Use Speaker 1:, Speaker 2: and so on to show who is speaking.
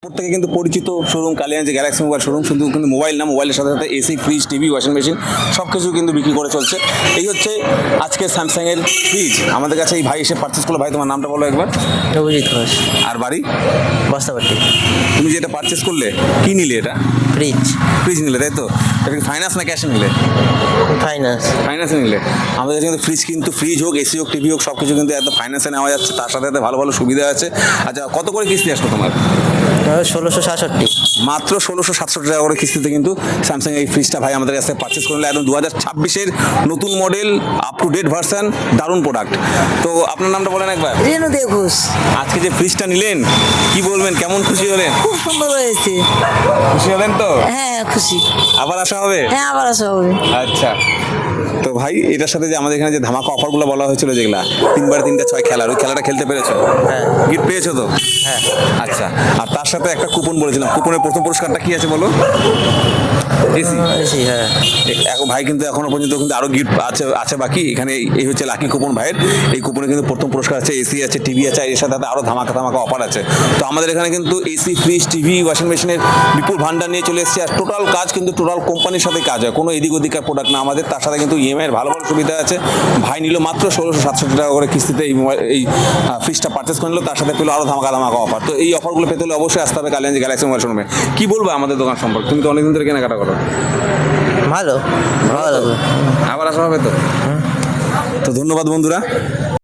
Speaker 1: প্রত্যেকে কিন্তু পরিচিত শোরুম কালিয়াঞ্জ গ্যালাক্সি মোবাইল শোরুম, শুধু কিন্তু মোবাইল না, মোবাইলের সাথে সাথে AC, fridge, TV, washing machine সব কিছু কিন্তু বিক্রি করে চলছে। এই হচ্ছে আজকে স্যামসাংয়ের ফ্রিজ আমাদের কাছে এই ভাই এসে পারচেস করলো। ভাই তোমার নামটা বলো একবার।
Speaker 2: অভিজিৎ ঘোষ,
Speaker 1: আর বাড়ি?
Speaker 2: বস্তাবাটি।
Speaker 1: তুমি যেটা পারচেস করলে কি নিলে? এটা
Speaker 2: ফ্রিজ।
Speaker 1: ফ্রিজ নিলে, তাই তো? এটা কি ফাইন্যান্স না ক্যাশে নিলে?
Speaker 2: ফাইন্যান্স।
Speaker 1: ফাইন্যান্সে নিলে। আমাদের কাছে কিন্তু ফ্রিজ, কিন্তু ফ্রিজ হোক, এসি হোক, টিভি হোক, সব কিছু কিন্তু এত ফাইন্যান্সে নেওয়া যাচ্ছে, তার সাথে সাথে ভালো ভালো সুবিধা আছে। আচ্ছা, কত করে কিস্তি আসলো তোমার?
Speaker 2: 1667।
Speaker 1: মাত্র 1667 টাকা করে কিস্তিতে কিন্তু স্যামসাং এই ফ্রিজটা ভাই আমাদের কাছে পারচেস করলে। একদম 2026-এর নতুন model, up to date version, দারুণ প্রোডাক্ট। তো আপনার নামটা বলেন একবার।
Speaker 3: রেনু দে ঘোষ।
Speaker 1: আজকে যে ফ্রিজটা নিলেন, কি বলবেন, কেমন খুশি হলেন?
Speaker 3: খুব সুন্দর হয়েছে।
Speaker 1: খুশি হলেন তো?
Speaker 3: হ্যাঁ খুশি।
Speaker 1: আবার আসা হবে?
Speaker 3: হ্যাঁ আবার আসা হবে।
Speaker 1: আচ্ছা, তো ভাই এটার সাথে যে আমাদের এখানে যে ধামাকা অফারগুলো বলা হয়েছিল, যেগুলা 3 3 6 খেলার, ওই খেলাটা খেলতে পেরেছো?
Speaker 2: হ্যাঁ।
Speaker 1: গিফট পেয়েছো তো?
Speaker 2: হ্যাঁ।
Speaker 1: আচ্ছা, আর তার সাথে একটা কুপন বলেছিলাম, কুপনের প্রথম পুরস্কারটা কি আছে বলো? এসি।
Speaker 2: এসি, হ্যাঁ।
Speaker 1: এখন ভাই কিন্তু এখনো পর্যন্ত কিন্তু আরো গিফট আছে আছে বাকি। এখানে এই হচ্ছে লাকি কুপন ভাইয়ের। এই কুপনে কিন্তু প্রথম পুরস্কার আছে, এসি আছে, টিভি আছে, এর সাথে আরো ধামাকা ধামাকা অফার আছে। তো আমাদের এখানে কিন্তু এসি, ফ্রিজ, টিভি, ওয়াশিং মেশিনের বিপুল ভান্ডার নিয়ে চলে এসেছে। আর টোটাল কাজ কিন্তু টোটাল কোম্পানির সাথে কাজ হয়, কোনো এদিক ওদিকার প্রোডাক্ট না আমাদের। তার সাথে কিন্তু ইএমআই এর ভালো ভালো সুবিধা আছে। ভাই নিল মাত্র 1667 টাকা করে কিস্তিতে এই মোবাইল, এই ফ্রিজটা পারচেস করে নিল, তার সাথে পেলো আরো ধামাকা ধামাকা অফার। তো এই অফারগুলো পেতে হলে অবশ্যই আসতে হবে কালিয়াঞ্জ গ্যালাক্সি মোবাইল শোরুমে। কি বলবো আমাদের দোকান সম্পর্কে? তুমি তো অনেকদিন ধরে কেনাকাটা করো।
Speaker 2: ভালো, ভালো লাগবে।
Speaker 1: আবার আসা হবে তো? তো ধন্যবাদ বন্ধুরা।